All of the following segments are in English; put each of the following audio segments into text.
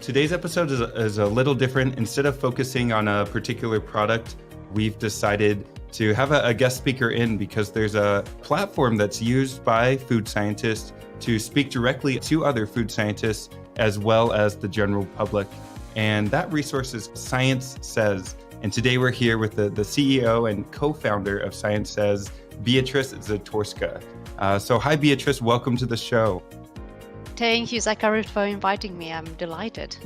Today's episode is a little different. Instead of focusing on a particular product, we've decided to have a guest speaker in because there's a platform that's used by food scientists to speak directly to other food scientists as well as the general public. And that resource is Science Says. And today we're here with the CEO and co-founder of Science Says, Beatrice Zatorska. So hi, Beatrice. Welcome to the show. Thank you, Zachary, for inviting me. I'm delighted.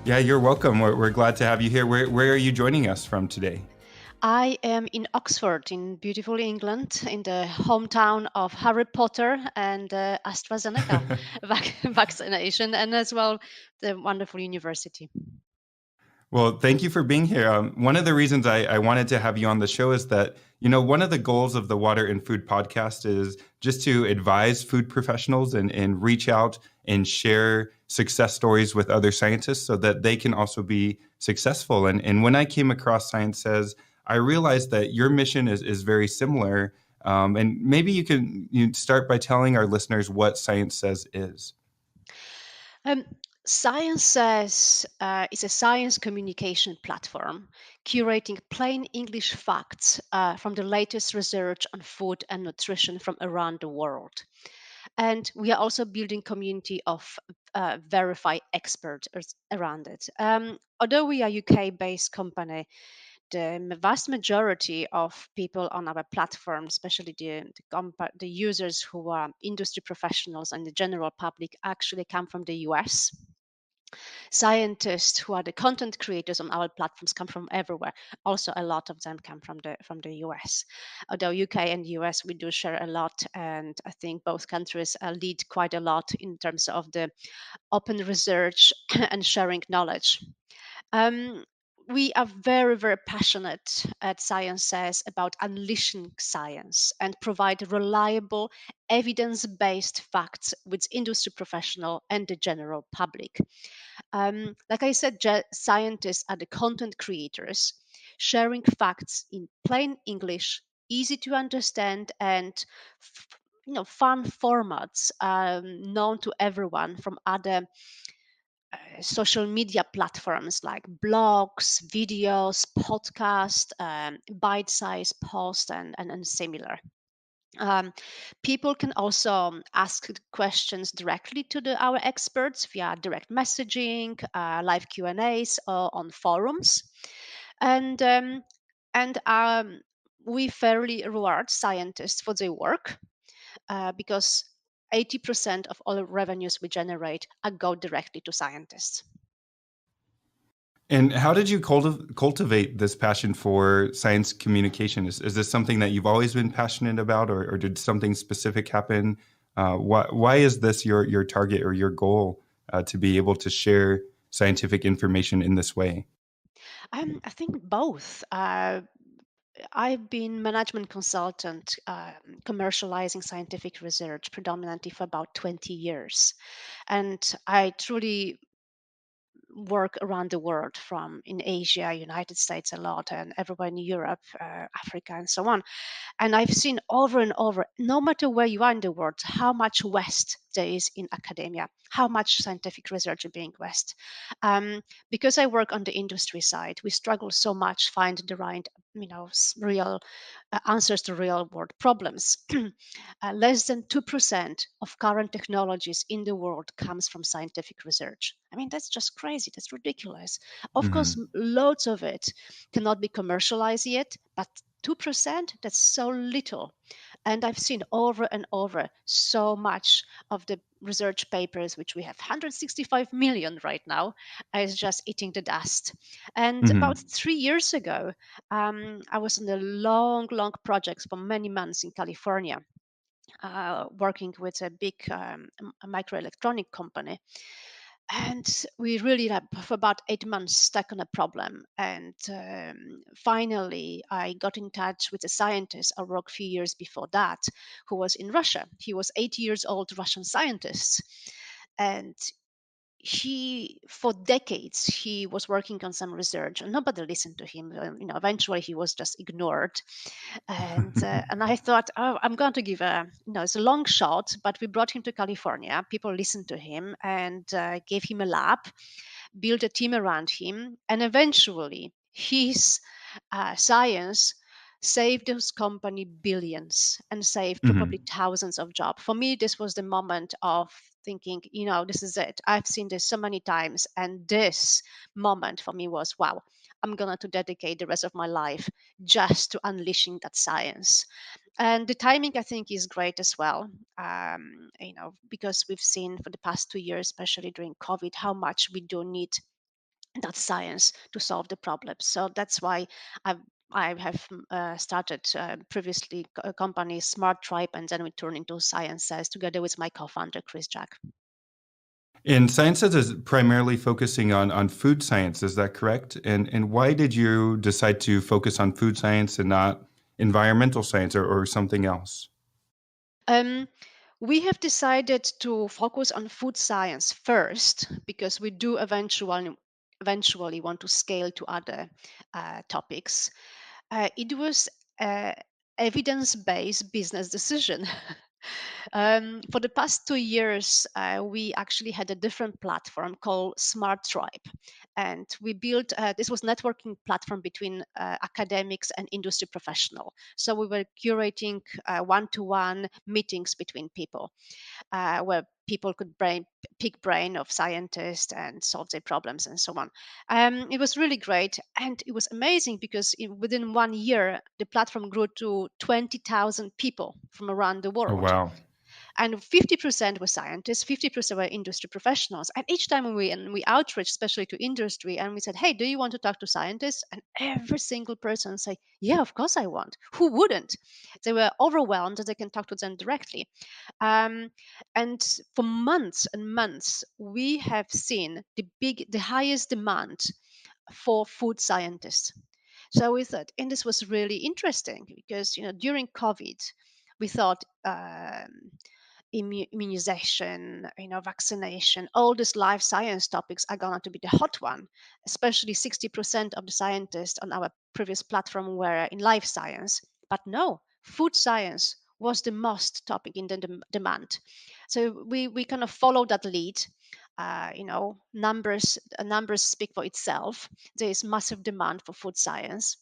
Yeah, you're welcome. We're glad to have you here. Where are you joining us from today? I am in Oxford, in beautiful England, in the hometown of Harry Potter and AstraZeneca vaccination, and as well the wonderful university. Well, thank you for being here. One of the reasons I wanted to have you on the show is that, one of the goals of the Water and Food podcast is just to advise food professionals and reach out and share success stories with other scientists so that they can also be successful. And when I came across Science Says, I realized that your mission is very similar. And maybe you start by telling our listeners what Science Says is. Science Says is a science communication platform curating plain English facts from the latest research on food and nutrition from around the world. And we are also building community of verified experts around it. Although we are a UK-based company, the vast majority of people on our platform, especially the users who are industry professionals and the general public, actually come from the US. Scientists who are the content creators on our platforms come from everywhere. Also, a lot of them come from the US. Although UK and US, we do share a lot, and I think both countries lead quite a lot in terms of the open research and sharing knowledge. Um, we are very, very passionate at Science Says about unleashing science and provide reliable, evidence based facts with industry professional and the general public. Like I said, scientists are the content creators, sharing facts in plain English, easy to understand, and fun formats known to everyone from other social media platforms like blogs, videos, podcasts, bite-sized posts, and similar. Um, People can also ask questions directly to our experts via direct messaging, live Q and A's, or on forums, and um, and we fairly reward scientists for their work because 80% of all revenues we generate go directly to scientists. And how did you cultivate this passion for science communication? Is this something that you've always been passionate about, or did something specific happen? Why is this your target or your goal to be able to share scientific information in this way? I think both. I've been management consultant, commercializing scientific research predominantly for about 20 years. And I truly work around the world, from in Asia, United States a lot, and everywhere in Europe, Africa, and so on. And I've seen over and over, no matter where you are in the world, how much waste there is in academia, how much scientific research is being waste. Because I work on the industry side, we struggle so much find the right, real answers to real world problems. Less than 2% of current technologies in the world comes from scientific research. I mean, that's just crazy. That's ridiculous. Of course, Mm-hmm. loads of it cannot be commercialized yet, but 2%, that's so little. And I've seen over and over so much of the research papers, which we have 165 million right now, is just eating the dust. And about Mm-hmm. 3 years ago, I was on a long, long project for many months in California, working with a big microelectronic company. And we really, for about 8 months, stuck on a problem. And finally, I got in touch with a scientist I worked a few years before that, who was in Russia. He was 80 years old Russian scientist. And he for decades he was working on some research and nobody listened to him. Eventually he was just ignored, and I thought, oh, I'm going to give it's a long shot, but we brought him to California. People listened to him and gave him a lab, built a team around him, and eventually his science saved his company billions and saved probably Mhm. thousands of jobs. For me, this was the moment of thinking, this is it. I've seen this so many times, and this moment for me was, wow, I'm going to dedicate the rest of my life just to unleashing that science. And the timing, I think, is great as well. Because we've seen for the past 2 years, especially during COVID, how much we do need that science to solve the problem. So that's why I've I have started previously a company, Smart Tribe, and then we turned into Sciences together with my co-founder, Chris Jack. And Sciences is primarily focusing on food science, is that correct? And why did you decide to focus on food science and not environmental science or something else? Um, we have decided to focus on food science first because we do eventually want to scale to other topics. It was a evidence-based business decision. For the past 2 years, we actually had a different platform called Smart Tribe, and we built. This was networking platform between academics and industry professional. So we were curating one-to-one meetings between people, where people could pick brain of scientists and solve their problems and so on. It was really great, and it was amazing because within 1 year, the platform grew to 20,000 people from around the Oh, world, wow. and 50% were scientists, 50% were industry professionals. And each time we outreach, especially to industry, and we said, hey, do you want to talk to scientists? And every single person say, yeah, of course I want. Who wouldn't? They were overwhelmed that they can talk to them directly. um, and for months and months we have seen the highest demand for food scientists. So we thought, and this was really interesting because during COVID we thought immunization, vaccination, all these life science topics are going to be the hot one. Especially 60% of the scientists on our previous platform were in life science. But no, food science was the most topic in the demand. So we kind of followed that lead. Numbers speak for itself. There is massive demand for food science,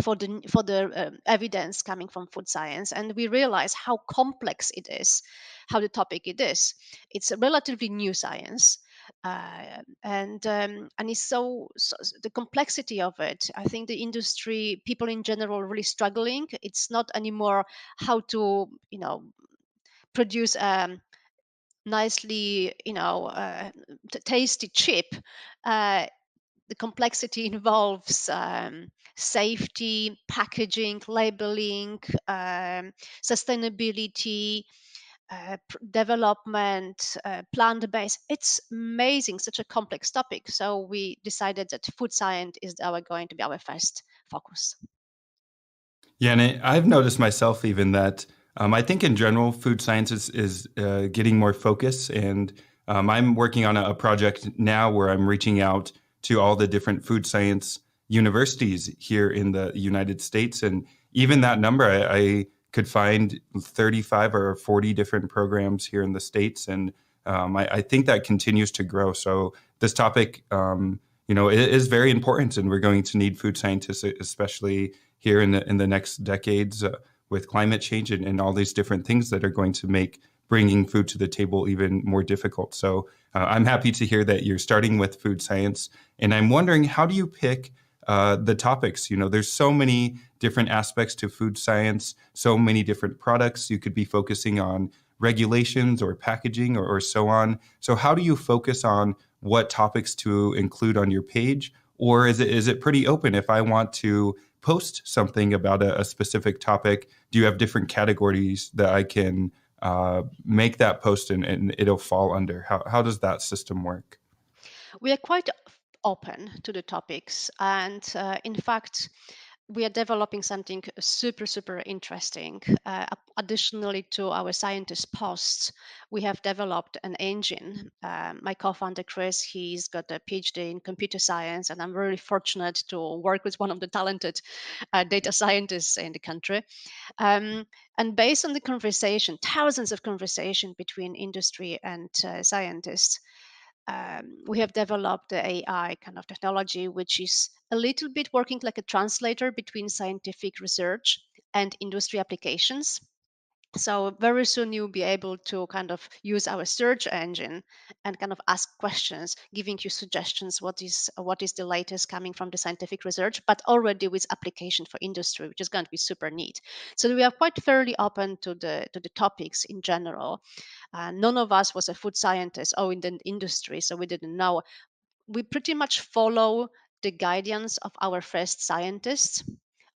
for the evidence coming from food science, and we realize how complex it is, how the topic it is. It's a relatively new science, and it's the complexity of it. I think the industry, people in general, are really struggling. It's not anymore how to produce nicely tasty chip. Uh, the complexity involves safety, packaging, labeling, sustainability, development, plant-based. It's amazing, such a complex topic. So we decided that food science is going to be our first focus. Yeah, and I've noticed myself even that I think in general, food science is getting more focus. And I'm working on a project now where I'm reaching out to all the different food science universities here in the United States. And even that number, I could find 35 or 40 different programs here in the States. And I think that continues to grow. So this topic, is very important, and we're going to need food scientists, especially here in the next decades with climate change and all these different things that are going to make bringing food to the table even more difficult. So I'm happy to hear that you're starting with food science, and I'm wondering, how do you pick the topics? There's so many different aspects to food science, so many different products. You could be focusing on regulations or packaging or so on. So how do you focus on what topics to include on your page? Or is it pretty open? If I want to post something about a specific topic, do you have different categories that I can make that post and it'll fall under? How does that system work? We are quite open to the topics, and in fact, we are developing something super interesting. Additionally to our scientist posts, we have developed an engine. My co-founder Chris, he's got a PhD in computer science, and I'm very fortunate to work with one of the talented data scientists in the country. um, and based on the conversation, thousands of conversation between industry and scientists, we have developed the AI kind of technology, which is a little bit working like a translator between scientific research and industry applications. So very soon you'll be able to kind of use our search engine and kind of ask questions, giving you suggestions what is the latest coming from the scientific research, but already with application for industry, which is going to be super neat. So we are quite fairly open to the topics in general. None of us was a food scientist or in the industry, so we didn't know. We pretty much follow the guidance of our first scientists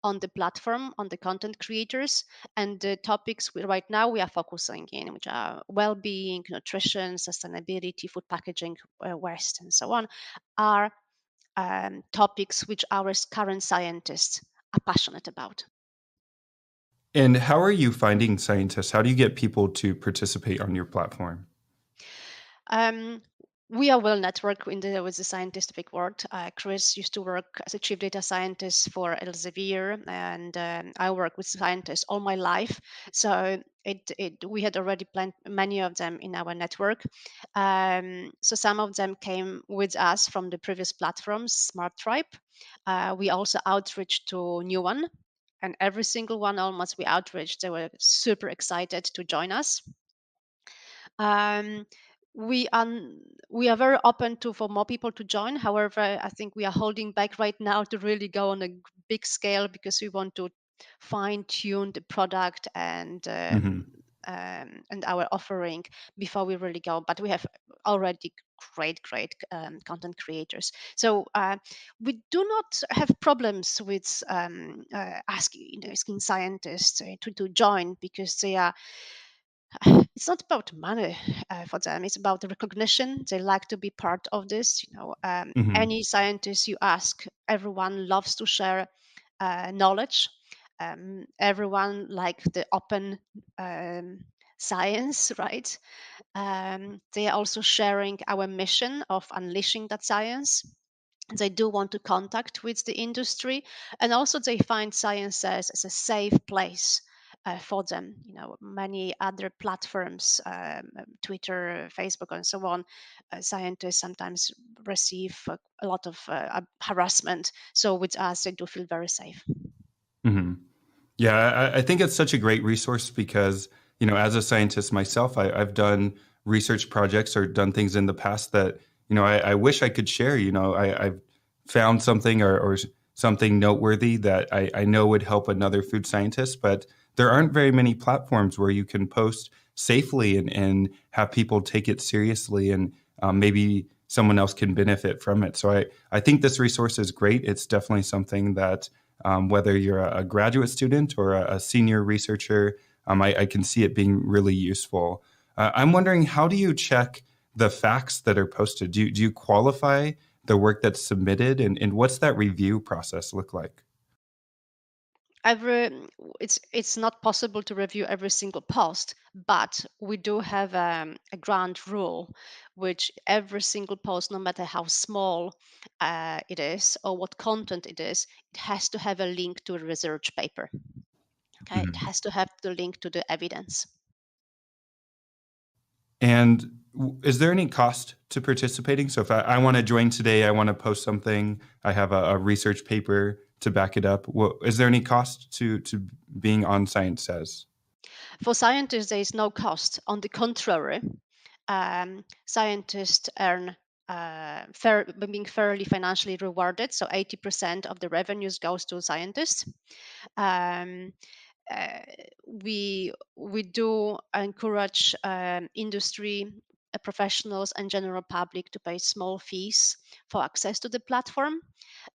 on the platform, on the content creators, and the topics right now we are focusing in, which are well-being, nutrition, sustainability, food packaging, waste, and so on, are topics which our current scientists are passionate about. And how are you finding scientists? How do you get people to participate on your platform? Um, we are well networked with the scientific world. Chris used to work as a chief data scientist for Elsevier, and I work with scientists all my life. So we had already planned many of them in our network. So some of them came with us from the previous platforms, Smart Tribe. We also outreach to new one, and every single one almost we outreached, they were super excited to join us. um, we are we are very open to for more people to join. However, I think we are holding back right now to really go on a big scale because we want to fine tune the product Mhm. and our offering before we really go. But we have already great content creators. So we do not have problems with asking scientists to join, because they are it's not about money for them. It's about the recognition. They like to be part of this. Mhm. Any scientist you ask, everyone loves to share knowledge. Everyone like the open um, science, right? They are also sharing our mission of unleashing that science. They do want to contact with the industry, and also they find science as a safe place for them. Many other platforms, Twitter, Facebook, and so on, scientists sometimes receive a lot of harassment. So with us, they do feel very safe. Mhm. Yeah, I think it's such a great resource because, as a scientist myself, I've done research projects or done things in the past that, I wish I could share. I've found something or something noteworthy that I know would help another food scientist, but there aren't very many platforms where you can post safely and have people take it seriously and maybe someone else can benefit from it. So I think this resource is great. It's definitely something that whether you're a graduate student or a senior researcher, I can see it being really useful. I'm wondering, how do you check the facts that are posted? Do you qualify the work that's submitted, and what's that review process look like? every it's not possible to review every single post, but we do have a ground rule, which every single post, no matter how small it is or what content it is, it has to have a link to a research paper. Okay, it Mhm. has to have the link to the evidence. And is there any cost to participating? So if I want to join today, I want to post something, I have a research paper to back it up. Is there any cost to being on Science Says? For scientists, there is no cost. On the contrary, scientists earn being fairly financially rewarded. So 80% of the revenues goes to scientists. Um, uh, we do encourage industry professionals and general public to pay small fees for access to the platform.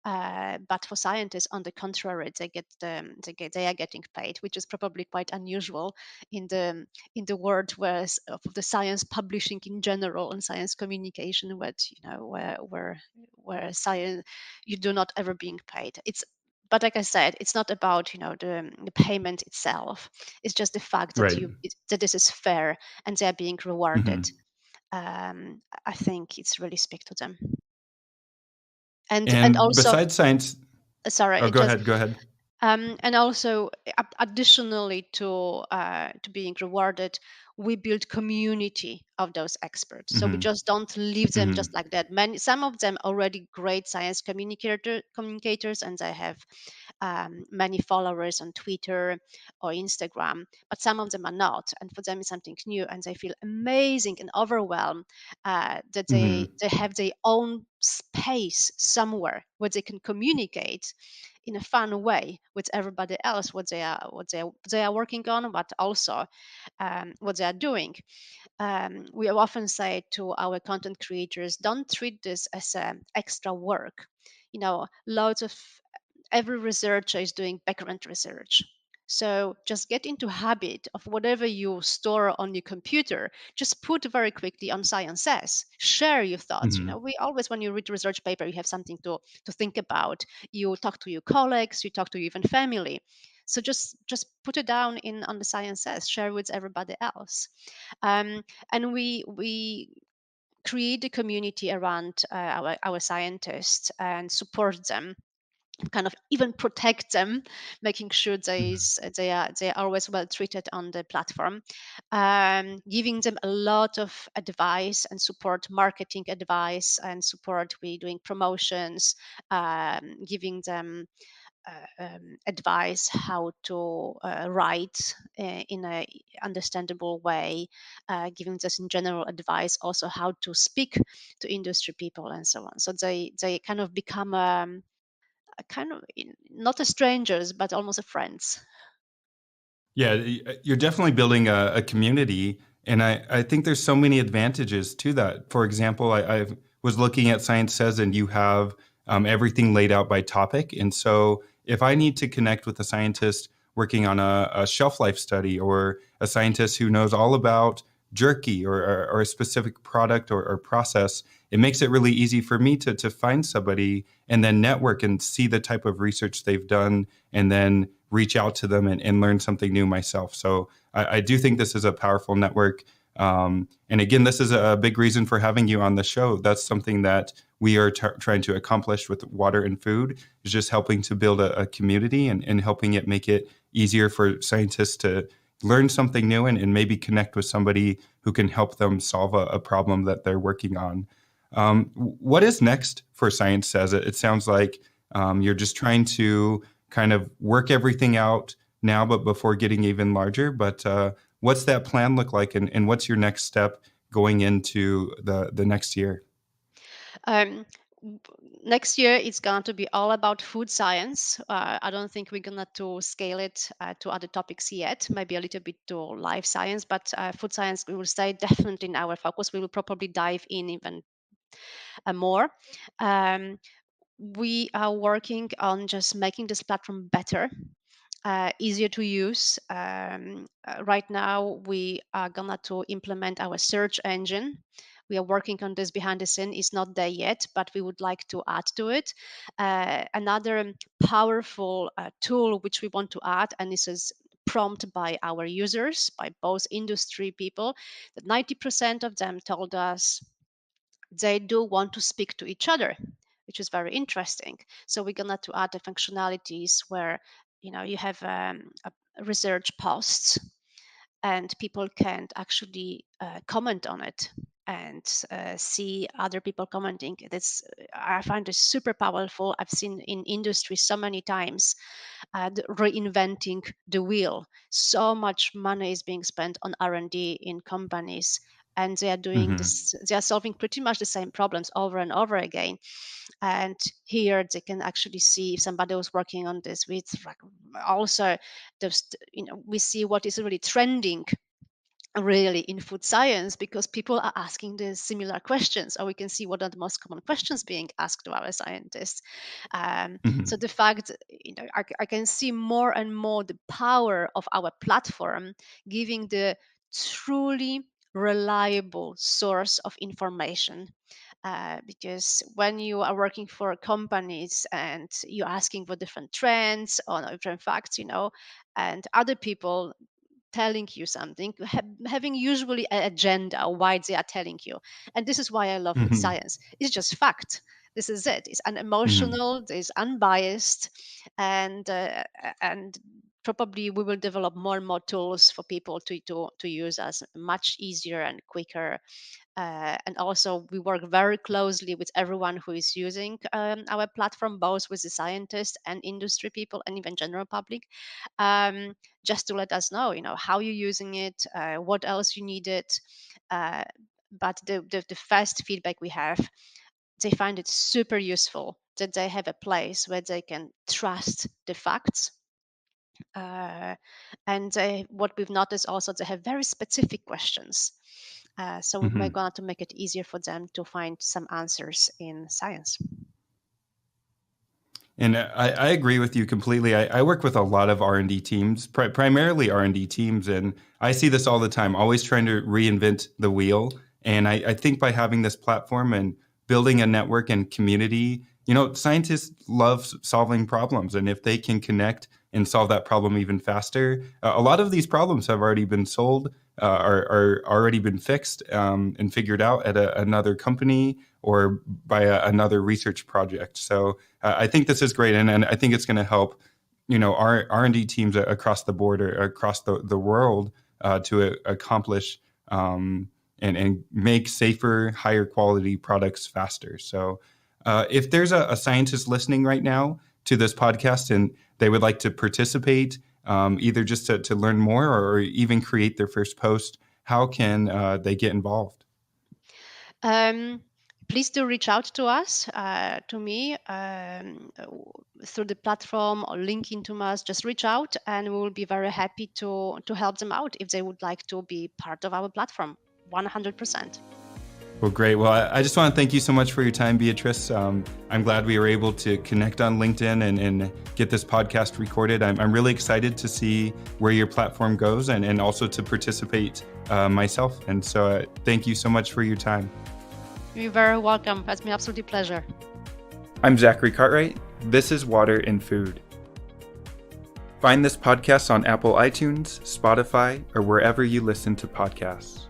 But for scientists, on the contrary, they are getting paid, which is probably quite unusual in the world of the science publishing in general and science communication, where science you do not ever being paid. It's but like I said, it's not about the payment itself. It's just the fact that Right. that this is fair and they are being rewarded. Hmm. I think it's really speak to them. And And also, besides science, sorry, oh, it go just ahead. Go ahead. and also, additionally to being rewarded, we build community of those experts. So we Hmm. just don't leave them Hmm. just like that. Some of them already great science communicators, and they have many followers on Twitter or Instagram, but some of them are not. And for them, it's something new, and they feel amazing and overwhelmed that Hmm. they have their own space somewhere where they can communicate in a fun way with everybody else they are working on, but also what they are doing. We often say to our content creators, don't treat this as extra work. Loads of every researcher is doing background research. So just get into habit of whatever you store on your computer. Just put very quickly on Science Says. Share your thoughts. Hmm. We always, when you read research paper, you have something to think about. You talk to your colleagues, you talk to even family. So just put it down in on the Science Says. Share with everybody else. Um, and we create a community around our scientists and support them, kind of even protect them, making sure Hmm. they are always well treated on the platform, giving them a lot of advice and support, marketing advice and support. We doing promotions, giving them advice how to write in a understandable way, giving us in general advice also how to speak to industry people and so on. So they kind of become a kind of not a strangers but almost a friends. Yeah, you're definitely building a community, and I think there's so many advantages to that. For example, I was looking at Science Says, and you have everything laid out by topic. And so, if I need to connect with a scientist working on a shelf life study, or a scientist who knows all about jerky, or a specific product or process, it makes it really easy for me to find somebody and then network and see the type of research they've done, and then reach out to them and learn something new myself. So I do think this is a powerful network. And again, this is a big reason for having you on the show. That's something that we are trying to accomplish with water and food, is just helping to build a community, and helping it make it easier for scientists to learn something new, and maybe connect with somebody who can help them solve a problem that they're working on. What is next for Science Says? It sounds like you're just trying to kind of work everything out now, but before getting even larger. But what's that plan look like, and what's your next step going into the next year? um, Next year it's going to be all about food science. I don't think we're gonna to scale it to other topics yet, maybe a little bit to life science, but food science we will stay definitely in our focus. We will probably dive in even more. um, we are working on just making this platform better, easier to use. Right now, we are gonna to implement our search engine. We are working on this behind the scene. It's not there yet, but we would like to add to it. Another powerful tool which we want to add, and this is prompt by our users, by both industry people, that 90% of them told us they do want to speak to each other, which is very interesting. So we're gonna to add the functionalities where you have research posts and people can actually comment on it and see other people commenting. That's I find this super powerful. I've seen in industry so many times reinventing the wheel. So much money is being spent on R&D in companies, and they are doing Hmm. this. They are solving pretty much the same problems over and over again. And here they can actually see if somebody was working on this with also just we see what is really trending really in food science, because people are asking the similar questions, or we can see what are the most common questions being asked to our scientists. So Hmm. the fact, I can see more and more the power of our platform, giving the truly reliable source of information. Because when you are working for companies and you're asking for different trends or different facts, and other people telling you something, having usually an agenda why they are telling you. And this is why I love Hmm. science. It's just fact. This is it. It's Hmm. unemotional, it's unbiased, and probably we will develop more and more tools for people to use as much easier and quicker. And also, we work very closely with everyone who is using our platform, both with the scientists and industry people and even general public, um, just to let us know, how you're using it, what else you needed. Uh, but the first feedback we have, they find it super useful that they have a place where they can trust the facts. And what we've noticed also, they have very specific questions. So we're Hmm. going to make it easier for them to find some answers in science. And I agree with you completely. I work with a lot of R&D teams, primarily R&D teams, and I see this all the time, always trying to reinvent the wheel. And I think by having this platform and building a network and community, scientists love solving problems. And if they can connect and solve that problem even faster, a lot of these problems have already been solved, are already been fixed and figured out at another company or by another research project. So I think this is great, and I think it's going to help, our R&D teams across the board or across the world to accomplish and make safer, higher quality products faster. So, if there's a scientist listening right now to this podcast and they would like to participate, either just to learn more or even create their first post, how can they get involved? Um, Please do reach out to us, to me, through the platform or linking to us. Just reach out, and we will be very happy to help them out if they would like to be part of our platform. 100%. Well, great. Well, I just want to thank you so much for your time, Beatrice. I'm glad we were able to connect on LinkedIn and get this podcast recorded. I'm really excited to see where your platform goes and also to participate myself. And so thank you so much for your time. You're very welcome. It's been absolutely pleasure. I'm Zachary Cartwright. This is Water and Food. Find this podcast on Apple iTunes, Spotify, or wherever you listen to podcasts.